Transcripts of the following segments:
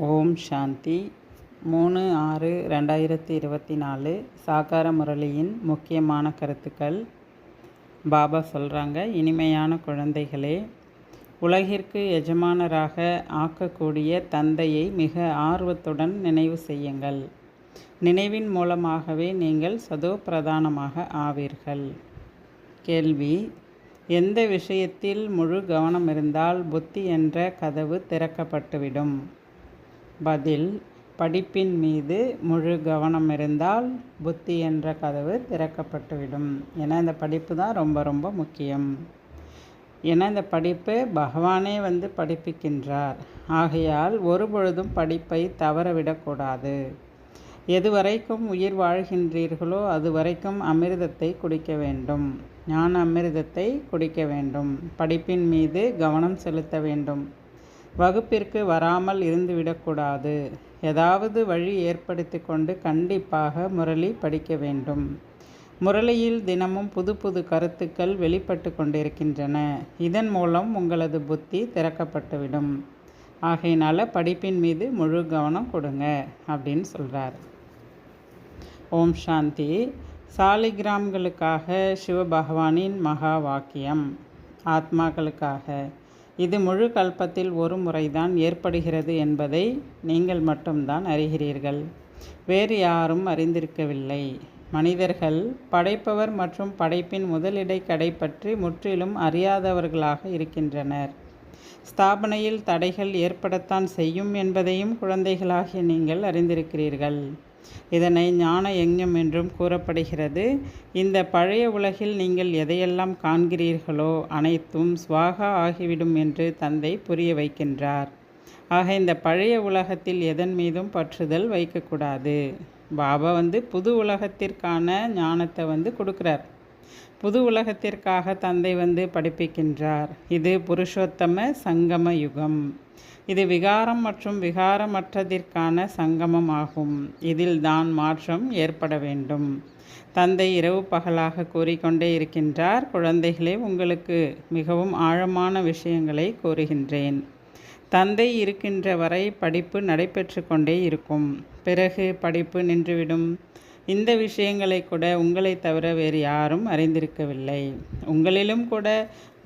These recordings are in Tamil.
ஓம் சாந்தி. 3/6/2024 சாகார முரளியின் முக்கியமான கருத்துக்கள். பாபா சொல்கிறாங்க, இனிமையான குழந்தைகளே, உலகிற்கு எஜமானராக ஆக்கக்கூடிய தந்தையை மிக ஆர்வத்துடன் நினைவு செய்யுங்கள். நினைவின் மூலமாகவே நீங்கள் சதோ பிரதானமாக ஆவீர்கள். கேள்வி: எந்த விஷயத்தில் முழு கவனம் இருந்தால் புத்தி என்ற கதவு திறக்கப்பட்டுவிடும்? பதில்: படிப்பின் மீது முழு கவனம் இருந்தால் புத்தி என்ற கதவு திறக்கப்பட்டுவிடும். ஏன்னா இந்த படிப்பு தான் ரொம்ப ரொம்ப முக்கியம். ஏன்னா இந்த படிப்பு பகவானே படிப்பிக்கின்றார். ஆகையால் ஒரு பொழுதும் படிப்பை தவறவிடக்கூடாது. எதுவரைக்கும் உயிர் வாழ்கின்றீர்களோ அதுவரைக்கும் அமிர்தத்தை குடிக்க வேண்டும். ஞான அமிர்தத்தை குடிக்க வேண்டும். படிப்பின் மீது கவனம் செலுத்த வேண்டும். வகுப்பிற்கு வராமல் இருந்துவிடக்கூடாது. ஏதாவது வழி ஏற்படுத்தி கொண்டு கண்டிப்பாக முரளி படிக்க வேண்டும். முரளியில் தினமும் புது புது கருத்துக்கள் வெளிப்பட்டு கொண்டிருக்கின்றன. இதன் மூலம் உங்களது புத்தி திறக்கப்பட்டுவிடும். ஆகையினால படிப்பின் மீது முழு கவனம் கொடுங்க அப்படின்னு சொல்கிறார். ஓம் சாந்தி. சாலிகிராம்களுக்காக சிவபகவானின் மகா வாக்கியம். ஆத்மாக்களுக்காக இது முழு கல்பத்தில் ஒரு முறைதான் ஏற்படுகிறது என்பதை நீங்கள் மட்டும்தான் அறிகிறீர்கள். வேறு யாரும் அறிந்திருக்கவில்லை. மனிதர்கள் படைப்பவர் மற்றும் படைப்பின் முதலிடை கடை பற்றி முற்றிலும் அறியாதவர்களாக இருக்கின்றனர். ஸ்தாபனையில் தடைகள் ஏற்படத்தான் செய்யும் என்பதையும் குழந்தைகளாகிய நீங்கள் அறிந்திருக்கிறீர்கள். இதனை ஞான யஞ்ஞம் என்றும் கூறப்படுகிறது. இந்த பழைய உலகில் நீங்கள் எதையெல்லாம் காண்கிறீர்களோ அனைத்தும் ஸ்வாகா ஆகிவிடும் என்று தந்தை புரிய வைக்கின்றார். ஆக இந்த பழைய உலகத்தில் எதன் மீதும் பற்றுதல் வைக்கக்கூடாது. பாபா புது உலகத்திற்கான ஞானத்தை கொடுக்குறார். புது உலகத்திற்காக தந்தை படிப்பிக்கின்றார். இது புருஷோத்தம சங்கம யுகம். இது விகாரம் மற்றும் விகாரமற்றதிற்கான சங்கமம் ஆகும். இதில் தான் மாற்றம் ஏற்பட வேண்டும். தந்தை இரவு பகலாக கூறிக்கொண்டே இருக்கின்றார். குழந்தைகளே, உங்களுக்கு மிகவும் ஆழமான விஷயங்களை கூறுகின்றேன். தந்தை இருக்கின்ற வரை படிப்பு நடைபெற்று கொண்டே இருக்கும். பிறகு படிப்பு நின்றுவிடும். இந்த விஷயங்களை கூட உங்களை தவிர வேறு யாரும் அறிந்திருக்கவில்லை. உங்களிலும் கூட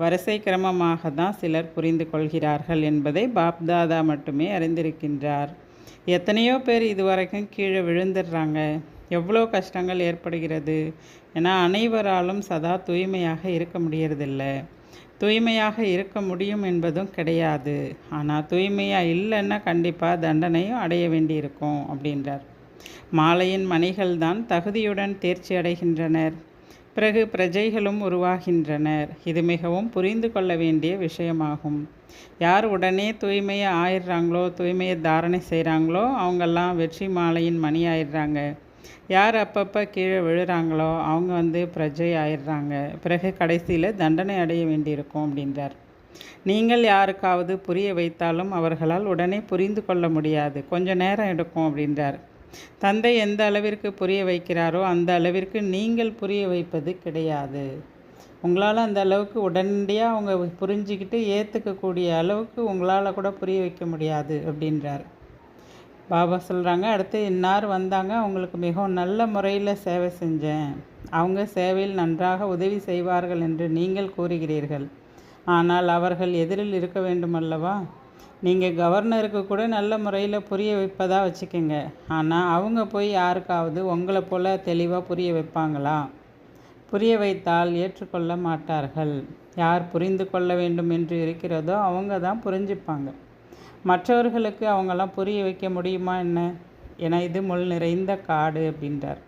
வரிசை கிரமமாக தான் சிலர் புரிந்து கொள்கிறார்கள் என்பதை பாப்தாதா மட்டுமே அறிந்திருக்கின்றார். எத்தனையோ பேர் இதுவரைக்கும் கீழே விழுந்துடுறாங்க. எவ்வளோ கஷ்டங்கள் ஏற்படுகிறது. ஏன்னா அனைவராலும் சதா தூய்மையாக இருக்க முடியறதில்ல. தூய்மையாக இருக்க முடியும் என்பதும் கிடையாது. ஆனால் தூய்மையாக இல்லைன்னா கண்டிப்பாக தண்டனையும் அடைய வேண்டியிருக்கும் அப்படின்றார். மாலையின் மணிகள் தான் தகுதியுடன் தேர்ச்சி அடைகின்றனர். பிறகு பிரஜைகளும் உருவாகின்றனர். இது மிகவும் புரிந்து கொள்ள வேண்டிய விஷயமாகும். யார் உடனே தூய்மையை ஆயிடுறாங்களோ, தூய்மையை தாரணை செய்கிறாங்களோ அவங்கெல்லாம் வெற்றி மாலையின் மணி ஆயிடுறாங்க. யார் அப்பப்போ கீழே விழுறாங்களோ அவங்க பிரஜை ஆயிடுறாங்க. பிறகு கடைசியில் தண்டனை அடைய வேண்டியிருக்கும் அப்படின்றார். நீங்கள் யாருக்காவது புரிய வைத்தாலும் அவர்களால் உடனே புரிந்து கொள்ள முடியாது. கொஞ்சம் நேரம் எடுக்கும் அப்படின்றார். தந்தை எந்த அளவிற்கு புரிய வைக்கிறாரோ அந்த அளவிற்கு நீங்கள் புரிய வைப்பது கிடையாது. உங்களால் அந்த அளவுக்கு உடனடியாக அவங்க புரிஞ்சிக்கிட்டு ஏற்றுக்கக்கூடிய அளவுக்கு உங்களால் கூட புரிய வைக்க முடியாது அப்படின்றார். பாபா சொல்கிறாங்க, அடுத்து இன்னார் வந்தாங்க, அவங்களுக்கு மிகவும் நல்ல முறையில் சேவை செஞ்சேன். அவங்க சேவையில் நன்றாக உதவி செய்வார்கள் என்று நீங்கள் கூறுகிறீர்கள். ஆனால் அவர்கள் எதிரில் இருக்க வேண்டும் அல்லவா? நீங்கள் கவர்னருக்கு கூட நல்ல முறையில் புரிய வைப்பதாக வச்சுக்கோங்க. ஆனால் அவங்க போய் யாருக்காவது உங்களை போல் தெளிவாக புரிய வைப்பாங்களா? புரிய வைத்தால் ஏற்றுக்கொள்ள மாட்டார்கள். யார் புரிந்து கொள்ள வேண்டும் என்று இருக்கிறதோ அவங்க தான் புரிஞ்சுப்பாங்க. மற்றவர்களுக்கு அவங்களாம் புரிய வைக்க முடியுமா என்ன? ஏன்னா இது முள் நிறைந்த காடு அப்படின்றார்.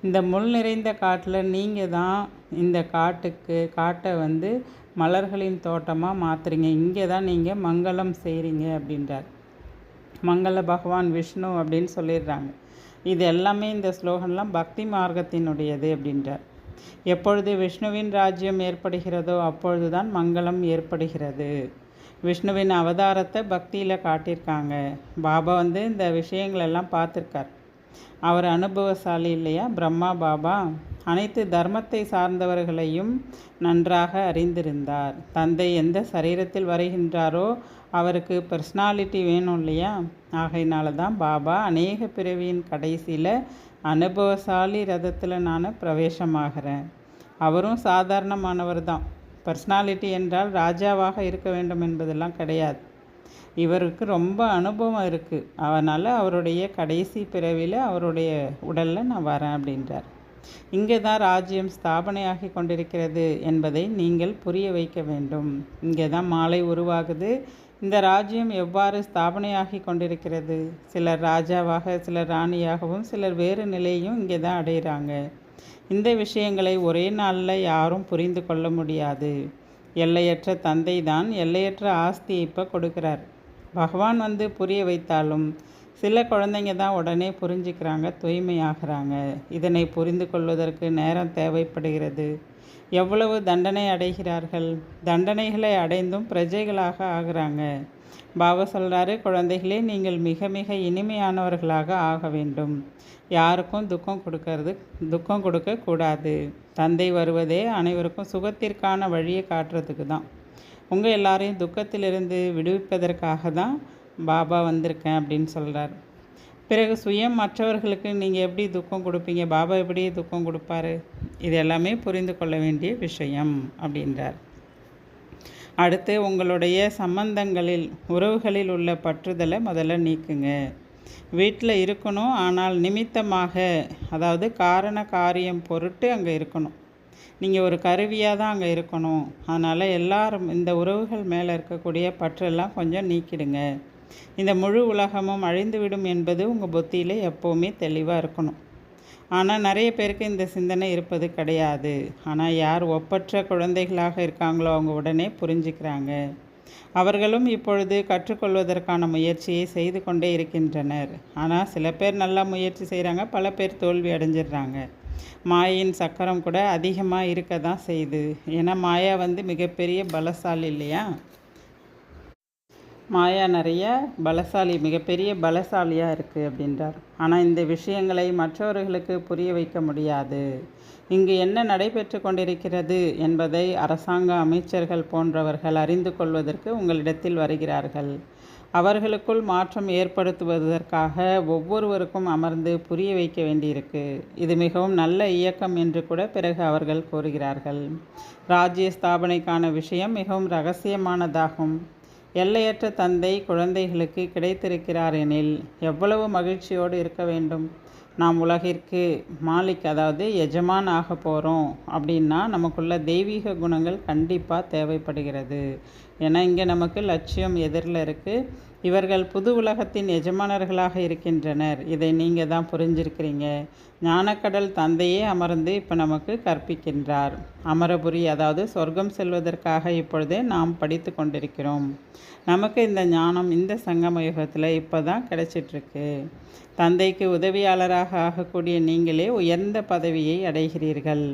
இந்த முள் நிறைந்த காட்டில் நீங்கள் தான் இந்த காட்டை மலர்களின் தோட்டமாக மாற்றுறீங்க. இங்கே தான் நீங்கள் மங்களம் செய்கிறீங்க அப்படின்றார். மங்கள பகவான் விஷ்ணு அப்படின்னு சொல்லிடுறாங்க. இது எல்லாமே இந்த ஸ்லோகன்லாம் பக்தி மார்க்கத்தினுடையது அப்படின்றார். எப்பொழுது விஷ்ணுவின் ராஜ்யம் ஏற்படுகிறதோ அப்பொழுது தான் மங்களம் ஏற்படுகிறது. விஷ்ணுவின் அவதாரத்தை பக்தியில் காட்டியிருக்காங்க. பாபா இந்த விஷயங்களெல்லாம் பார்த்துருக்கார். அவர் அனுபவசாலி இல்லையா? பிரம்மா பாபா அனைத்து தர்மத்தை சார்ந்தவர்களையும் நன்றாக அறிந்திருந்தார். தந்தை எந்த சரீரத்தில் வருகின்றாரோ அவருக்கு பர்சனாலிட்டி வேணும் இல்லையா? ஆகையினால தான் பாபா அநேக பிறவியின் கடைசியில் அனுபவசாலி ரதத்தில் நான் பிரவேசமாகிறேன். அவரும் சாதாரணமானவர் தான். பர்சனாலிட்டி என்றால் ராஜாவாக இருக்க வேண்டும் என்பதெல்லாம் கிடையாது. இவருக்கு ரொம்ப அனுபவம் இருக்குது. அதனால் அவருடைய கடைசி பிறவியில் அவருடைய உடலில் நான் வரேன் அப்படின்றார். இங்கே தான் ராஜ்யம் ஸ்தாபனையாகி கொண்டிருக்கிறது என்பதை நீங்கள் புரிய வைக்க வேண்டும். இங்கே தான் மாலை உருவாகுது. இந்த ராஜ்யம் எவ்வாறு ஸ்தாபனையாகி கொண்டிருக்கிறது? சிலர் ராஜாவாக, சிலர் ராணியாகவும், சிலர் வேறு நிலையும் இங்கே தான் அடைகிறாங்க. இந்த விஷயங்களை ஒரே நாளில் யாரும் புரிந்து கொள்ள முடியாது. எல்லையற்ற தந்தை தான் எல்லையற்ற ஆஸ்தியை இப்போ கொடுக்குறார். பகவான் வந்து புரிய வைத்தாலும் சில குழந்தைங்க தான் உடனே புரிஞ்சுக்கிறாங்க, தூய்மையாகிறாங்க. இதனை புரிந்து கொள்வதற்கு நேரம் தேவைப்படுகிறது. எவ்வளவு தண்டனை அடைகிறார்கள். தண்டனைகளை அடைந்தும் பிரஜைகளாக ஆகிறாங்க. பாபா சொல்கிறாரு, குழந்தைகளே, நீங்கள் மிக மிக இனிமையானவர்களாக ஆக வேண்டும். யாருக்கும் துக்கம் கொடுக்கக்கூடாது. தந்தை வருவதே அனைவருக்கும் சுகத்திற்கான வழியை காட்டுறதுக்கு தான். உங்கள் எல்லாரையும் துக்கத்திலிருந்து விடுவிப்பதற்காக தான் பாபா வந்திருக்கேன் அப்படின்னு சொல்கிறார். பிறகு சுயம் மற்றவர்களுக்கு நீங்கள் எப்படி துக்கம் கொடுப்பீங்க? பாபா எப்படி துக்கம் கொடுப்பாரு? இது எல்லாமே புரிந்து கொள்ள வேண்டிய விஷயம் அப்படின்றார். அடுத்து, உங்களுடைய சம்பந்தங்களில், உறவுகளில் உள்ள பற்றுதலை முதல்ல நீக்குங்க. வீட்டில் இருக்கணும், ஆனால் நிமித்தமாக, அதாவது காரண காரியம் பொருட்டு அங்கே இருக்கணும். நீங்கள் ஒரு கருவியாக தான் அங்கே இருக்கணும். அதனால் எல்லாரும் இந்த உறவுகள் மேலே இருக்கக்கூடிய பற்றெல்லாம் கொஞ்சம் நீக்கிடுங்க. இந்த முழு உலகமும் அழிந்துவிடும் என்பது உங்கள் புத்தியில் எப்போவுமே தெளிவாக இருக்கணும். ஆனால் நிறைய பேருக்கு இந்த சிந்தனை இருப்பது கிடையாது. ஆனால் யார் ஒப்பற்ற குழந்தைகளாக இருக்காங்களோ அவங்க உடனே புரிஞ்சுக்கிறாங்க. அவர்களும் இப்பொழுது கற்றுக்கொள்வதற்கான முயற்சியை செய்து கொண்டே இருக்கின்றனர். ஆனால் சில பேர் நல்லா முயற்சி செய்கிறாங்க, பல பேர் தோல்வி அடைஞ்சிடுறாங்க. மாயின் சக்கரம் கூட அதிகமாக இருக்க தான் செய்யுது. ஏன்னா மாயா வந்து மிகப்பெரிய பலசாலி இல்லையா? மாயா நிறைய மிகப்பெரிய பலசாலியாக இருக்குது அப்படின்றார். ஆனால் இந்த விஷயங்களை மற்றவர்களுக்கு புரிய வைக்க முடியாது. இங்கு என்ன நடைபெற்று கொண்டிருக்கிறது என்பதை அரசாங்க அமைச்சர்கள் போன்றவர்கள் அறிந்து கொள்வதற்கு உங்களிடத்தில் வருகிறார்கள். அவர்களுக்குள் மாற்றம் ஏற்படுத்துவதற்காக ஒவ்வொருவருக்கும் அமர்ந்து புரிய வைக்க வேண்டியிருக்கு. இது மிகவும் நல்ல இயக்கம் என்று கூட பிறகு அவர்கள் கூறுகிறார்கள். ராஜ்ய ஸ்தாபனைக்கான விஷயம் மிகவும் இரகசியமானதாகும். எல்லையற்ற தந்தை குழந்தைகளுக்கு கிடைத்திருக்கிறார் எனில் எவ்வளவு மகிழ்ச்சியோடு இருக்க வேண்டும். நாம் உலகிற்கு மாலிக், அதாவது எஜமான் ஆக போகிறோம் அப்படின்னா நமக்குள்ள தெய்வீக குணங்கள் கண்டிப்பாக தேவைப்படுகிறது. ஏன்னா இங்கே நமக்கு லட்சியம் எதிரில் இருக்குது. இவர்கள் புது உலகத்தின் எஜமானர்களாக இருக்கின்றனர். இதை நீங்கள் தான் புரிஞ்சிருக்கிறீங்க. ஞானக்கடல் தந்தையே அமர்ந்து இப்போ நமக்கு கற்பிக்கின்றார். அமரபுரி, அதாவது சொர்க்கம் செல்வதற்காக இப்பொழுதே நாம் படித்து கொண்டிருக்கிறோம். நமக்கு இந்த ஞானம் இந்த சங்கம யுகத்தில் இப்போ தான் கிடைச்சிட்ருக்கு. தந்தைக்கு உதவியாளராக ஆகக்கூடிய நீங்களே உயர்ந்த பதவியை அடைகிறீர்கள்.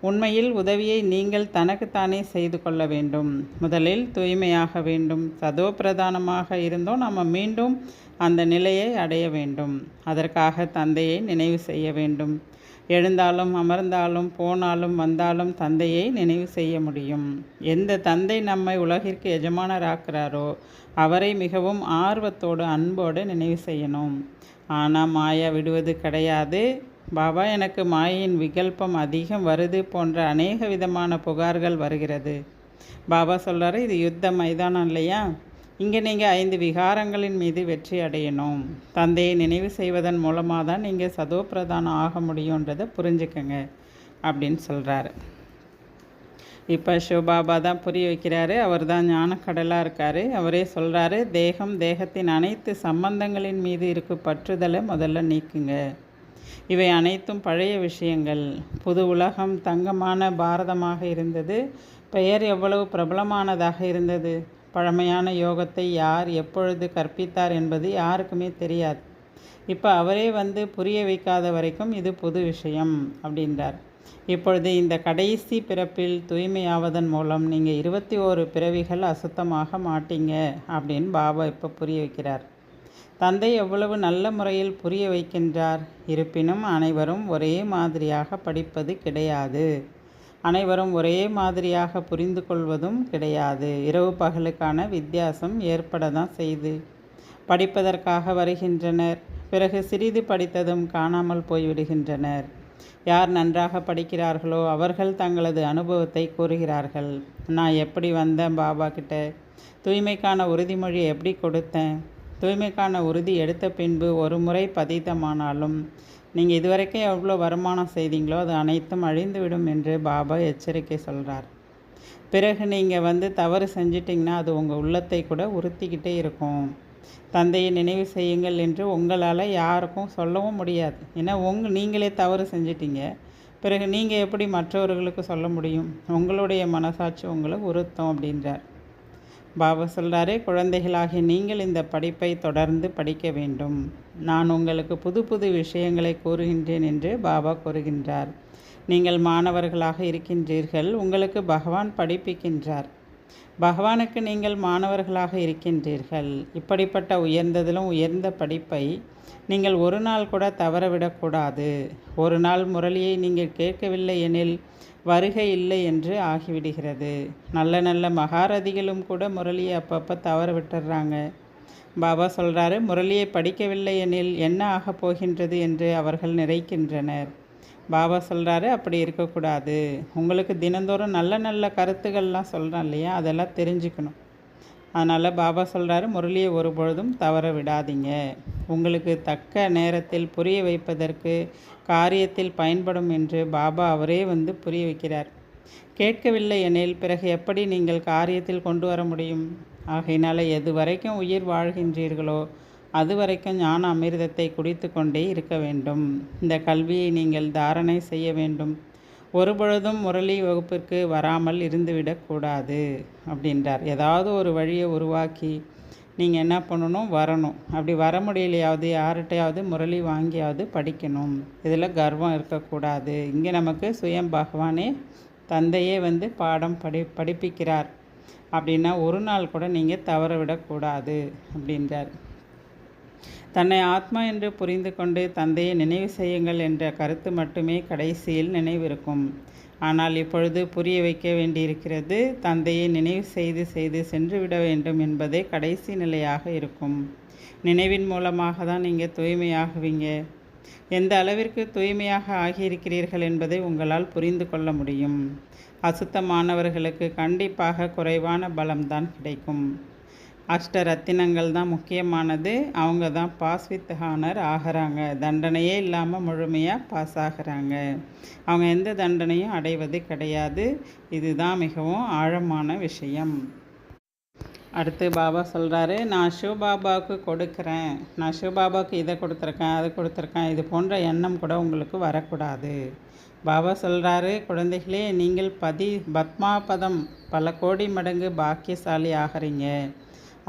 உண்மையில் உதவியை நீங்கள் தனக்குத்தானே செய்து கொள்ள வேண்டும். முதலில் தூய்மையாக வேண்டும். சதோ பிரதானமாக இருந்தோம் நம்ம மீண்டும் அந்த நிலையை அடைய வேண்டும். அதற்காக தந்தையை நினைவு செய்ய வேண்டும். எழுந்தாலும் அமர்ந்தாலும் போனாலும் வந்தாலும் தந்தையை நினைவு செய்ய முடியும். எந்த தந்தை நம்மை உலகிற்கு எஜமானராக்கிறாரோ அவரை மிகவும் ஆர்வத்தோடு அன்போடு நினைவு செய்யணும். ஆனால் மாயா விடுவது கிடையாது. பாபா, எனக்கு மாயின் விகல்பம் அதிகம் வருது போன்ற அநேக விதமான புகார்கள் வருகிறது. பாபா சொல்கிறாரு, இது யுத்த மைதானம் இல்லையா? இங்கே நீங்கள் 5 விகாரங்களின் மீது வெற்றி அடையணும். தந்தையை நினைவு செய்வதன் மூலமாக தான் நீங்கள் சதோ பிரதானம் ஆக முடியுன்றதை புரிஞ்சுக்கங்க அப்படின்னு சொல்கிறாரு. இப்போ சிவபாபா தான் புரிய வைக்கிறாரு. அவர் தான் ஞானக்கடலாக இருக்கார். அவரே சொல்கிறாரு, தேகத்தின் அனைத்து சம்பந்தங்களின் மீது இருக்கும் பற்றுதலை முதல்ல நீக்குங்க. இவை அனைத்தும் பழைய விஷயங்கள். புது உலகம் தங்கமான பாரதமாக இருந்தது. பெயர் எவ்வளவு பிரபலமானதாக இருந்தது. பழமையான யோகத்தை யார் எப்பொழுது கற்பித்தார் என்பது யாருக்குமே தெரியாது. இப்போ அவரே வந்து புரிய வைக்காத வரைக்கும் இது புது விஷயம் அப்படின்றார். இப்பொழுது இந்த கடைசி பிறப்பில் தூய்மையாவதன் மூலம் நீங்கள் 21 பிறவிகள் அசுத்தமாக மாட்டீங்க அப்படின்னு பாபா இப்போ புரிய வைக்கிறார். தந்தை எவ்வளவு நல்ல முறையில் புரிய வைக்கின்றார். இருப்பினும் அனைவரும் ஒரே மாதிரியாக படிப்பது கிடையாது. அனைவரும் ஒரே மாதிரியாக புரிந்து கொள்வதும் கிடையாது. இரவு பகலுக்கான வித்தியாசம் ஏற்பட தான் செய்து. படிப்பதற்காக வருகின்றனர், பிறகு சிறிது படித்ததும் காணாமல் போய்விடுகின்றனர். யார் நன்றாக படிக்கிறார்களோ அவர்கள் தங்களது அனுபவத்தை கூறுகிறார்கள். நான் எப்படி வந்தேன் பாபா கிட்ட, தூய்மைக்கான உறுதிமொழி எப்படி கொடுத்தேன், தூய்மைக்கான உறுதி எடுத்த பின்பு ஒரு முறை பதித்தமானாலும் நீங்கள் இதுவரைக்கும் எவ்வளோ வருமானம் செய்தீங்களோ அது அனைத்தும் அழிந்துவிடும் என்று பாபா எச்சரிக்கை சொல்கிறார். பிறகு நீங்கள் தவறு செஞ்சிட்டிங்கன்னா அது உங்கள் உள்ளத்தை கூட உறுத்திக்கிட்டே இருக்கும். தந்தையை நினைவு செய்யுங்கள் என்று உங்களால் யாருக்கும் சொல்லவும் முடியாது. ஏன்னா நீங்களே தவறு செஞ்சிட்டீங்க. பிறகு நீங்கள் எப்படி மற்றவர்களுக்கு சொல்ல முடியும்? உங்களுடைய மனசாட்சி உங்களை உறுத்தும் அப்படின்றார். பாபா சொல்கிறாரு, குழந்தைகளாகிய நீங்கள் இந்த படிப்பை தொடர்ந்து படிக்க வேண்டும். நான் உங்களுக்கு புது புது விஷயங்களை கூறுகின்றேன் என்று பாபா கூறுகின்றார். நீங்கள் மாணவர்களாக இருக்கின்றீர்கள், உங்களுக்கு பகவான் படிப்பிக்கின்றார். பகவானுக்கு நீங்கள் மாணவர்களாக இருக்கின்றீர்கள். இப்படிப்பட்ட உயர்ந்ததிலும் உயர்ந்த படிப்பை நீங்கள் ஒரு நாள் கூட தவறவிடக்கூடாது. ஒரு நாள் முரளியை நீங்கள் கேட்கவில்லை எனில் வருகை இல்லை என்று ஆகிவிடுகிறது. நல்ல நல்ல மகாரதிகளும் கூட முரளியை அப்பப்போ தவற விட்டுடுறாங்க. பாபா சொல்கிறாரு, முரளியை படிக்கவில்லை எனில் என்ன ஆகப் போகின்றது என்று அவர்கள் நினைக்கின்றனர். பாபா சொல்கிறாரு, அப்படி இருக்கக்கூடாது. உங்களுக்கு தினந்தோறும் நல்ல நல்ல கருத்துக்கள்லாம் சொல்கிறோம் இல்லையா, அதெல்லாம் தெரிஞ்சுக்கணும். அதனால் பாபா சொல்கிறாரு, முரளியை ஒரு பொழுதும் தவற விடாதீங்க. உங்களுக்கு தக்க நேரத்தில் புரிய வைப்பதற்கு காரியத்தில் பயன்படும் என்று பாபா அவரே புரிய வைக்கிறார். கேட்கவில்லை எனில் பிறகு எப்படி நீங்கள் காரியத்தில் கொண்டு வர முடியும்? ஆகையினால் எது வரைக்கும் உயிர் வாழ்கின்றீர்களோ அது வரைக்கும் ஞான அமிர்தத்தை குடித்து கொண்டே இருக்க வேண்டும். இந்த கல்வியை நீங்கள் தாரணை செய்ய வேண்டும். ஒருபொழுதும் முரளி வகுப்பிற்கு வராமல் இருந்துவிடக்கூடாது அப்படின்றார். ஏதாவது ஒரு வழியை உருவாக்கி நீங்கள் என்ன பண்ணணும், வரணும். அப்படி வர முடியலையாவது யார்கிட்டையாவது முரளி வாங்கியாவது படிக்கணும். இதில் கர்வம் இருக்கக்கூடாது. இங்கே நமக்கு சுயம் பகவானே தந்தையே பாடம் படிப்பிக்கிறார் அப்படின்னா ஒரு நாள் கூட நீங்கள் தவற விடக்கூடாது அப்படின்றார். தன்னை ஆத்மா என்று புரிந்து கொண்டு தந்தையை நினைவு செய்யுங்கள் என்ற கருத்து மட்டுமே கடைசியில் நினைவிருக்கும். ஆனால் இப்பொழுது புரிய வைக்க வேண்டியிருக்கிறது, தந்தையை நினைவு செய்து செய்து சென்று விட வேண்டும் என்பதே கடைசி நிலையாக இருக்கும். நினைவின் மூலமாக தான் நீங்கள் தூய்மையாகுவீங்க. எந்த அளவிற்கு தூய்மையாக ஆகியிருக்கிறீர்கள் என்பதை உங்களால் புரிந்து கொள்ள முடியும். அசுத்தமானவர்களுக்கு கண்டிப்பாக குறைவான பலம்தான் கிடைக்கும். அஷ்ட ரத்தினங்கள் தான் முக்கியமானது. அவங்க தான் பாஸ் வித் ஹானர் ஆகிறாங்க. தண்டனையே இல்லாமல் முழுமையாக பாஸ் ஆகிறாங்க. அவங்க எந்த தண்டனையும் அடைவது கிடையாது. இதுதான் மிகவும் ஆழமான விஷயம். அடுத்து பாபா சொல்கிறாரு, நான் சிவபாபாவுக்கு கொடுக்குறேன், நான் சிவபாபாவுக்கு இதை கொடுத்துருக்கேன், அதை கொடுத்துருக்கேன், இது போன்ற எண்ணம் கூட உங்களுக்கு வரக்கூடாது. பாபா சொல்கிறாரு, குழந்தைகளே, நீங்கள் பத்மாபதம் பல கோடி மடங்கு பாக்கியசாலி ஆகிறீங்க.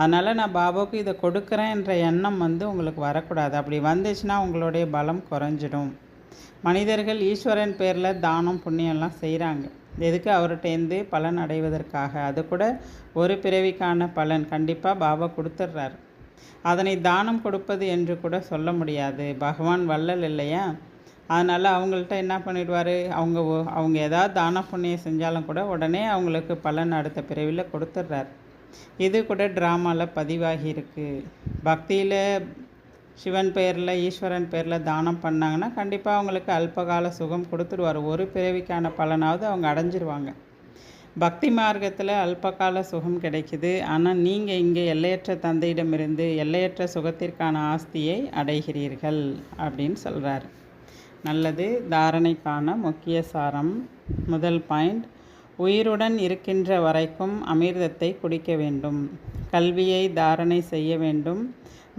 அதனால் நான் பாபாவுக்கு இதை கொடுக்குறேன் என்ற எண்ணம் உங்களுக்கு வரக்கூடாது. அப்படி வந்துச்சுன்னா உங்களுடைய பலம் குறைஞ்சிடும். மனிதர்கள் ஈஸ்வரன் பேரில் தானம் புண்ணியம்லாம் செய்கிறாங்க. எதுக்கு? அவர்கிட்டேருந்து பலன் அடைவதற்காக. அது கூட ஒரு பிறவிக்கான பலன் கண்டிப்பாக பாபா கொடுத்துட்றாரு. அதனை தானம் கொடுப்பது என்று கூட சொல்ல முடியாது. பகவான் வள்ளல் இல்லையா? அதனால் அவங்கள்ட்ட என்ன பண்ணிடுவார், அவங்க ஏதாவது தான புண்ணியம் செஞ்சாலும் கூட உடனே அவங்களுக்கு பலன் அடுத்த பிறவியில் கொடுத்துட்றாரு. இது கூட ட்ராமாவில் பதிவாகி இருக்குது. பக்தியில் சிவன் பேரில் ஈஸ்வரன் பேரில் தானம் பண்ணாங்கன்னா கண்டிப்பாக அவங்களுக்கு அல்பகால சுகம் கொடுத்துடுவார். ஒரு பிறவிக்கான பலனாவது அவங்க அடைஞ்சிருவாங்க. பக்தி மார்க்கத்தில் அல்பகால சுகம் கிடைக்குது. ஆனால் நீங்கள் இங்கே எல்லையற்ற தந்தையிடமிருந்து எல்லையற்ற சுகத்திற்கான ஆஸ்தியை அடைகிறீர்கள் அப்படின்னு சொல்கிறார். நல்லது. தாரணைக்கான முக்கிய சாரம். முதல் பாயிண்ட், உயிருடன் இருக்கின்ற வரைக்கும் அமிர்தத்தை குடிக்க வேண்டும். கல்வியை தாரணை செய்ய வேண்டும்.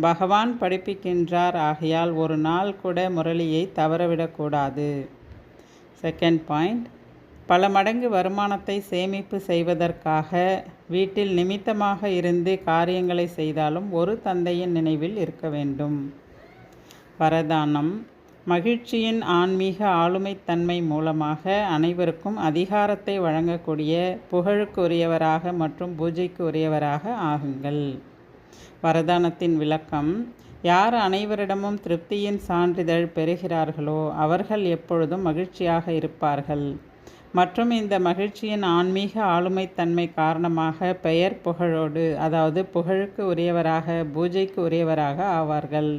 பகவான் படிப்பிக்கின்றார், ஆகையால் ஒரு நாள் கூட முரளியை தவறவிடக்கூடாது. செகண்ட் பாயிண்ட், பல மடங்கு வருமானத்தை சேமிப்பு செய்வதற்காக வீட்டில் நிமித்தமாக இருந்து காரியங்களை செய்தாலும் ஒரு தந்தையின் நினைவில் இருக்க வேண்டும். வரதானம், மகிழ்ச்சியின் ஆன்மீக ஆளுமைத்தன்மை மூலமாக அனைவருக்கும் அதிகாரத்தை வழங்கக்கூடிய புகழுக்கு உரியவராக மற்றும் பூஜைக்கு உரியவராக ஆகுங்கள். வரதானத்தின் விளக்கம், யார் அனைவரிடமும் திருப்தியின் சான்றிதழ் பெறுகிறார்களோ அவர்கள் எப்பொழுதும் மகிழ்ச்சியாக இருப்பார்கள். மற்றும் இந்த மகிழ்ச்சியின் ஆன்மீக ஆளுமைத்தன்மை காரணமாக பெயர் புகழோடு, அதாவது புகழுக்கு உரியவராக, பூஜைக்கு உரியவராக ஆவார்கள்.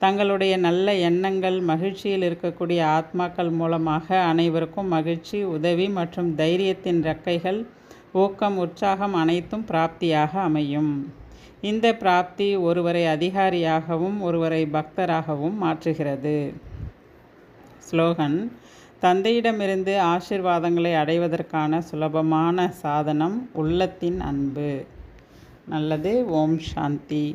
தங்களுடைய நல்ல எண்ணங்கள், மகிழ்ச்சியில் இருக்கக்கூடிய ஆத்மாக்கள் மூலமாக அனைவருக்கும் மகிழ்ச்சி, உதவி மற்றும் தைரியத்தின் இறக்கைகள், ஊக்கம், உற்சாகம் அனைத்தும் பிராப்தியாக அமையும். இந்த பிராப்தி ஒருவரை அதிகாரியாகவும் ஒருவரை பக்தராகவும் மாற்றுகிறது. ஸ்லோகன்: தந்தையிடமிருந்து ஆசீர்வாதங்களை அடைவதற்கான சுலபமான சாதனம் உள்ளத்தின் அன்பு. நல்லது. ஓம் சாந்தி.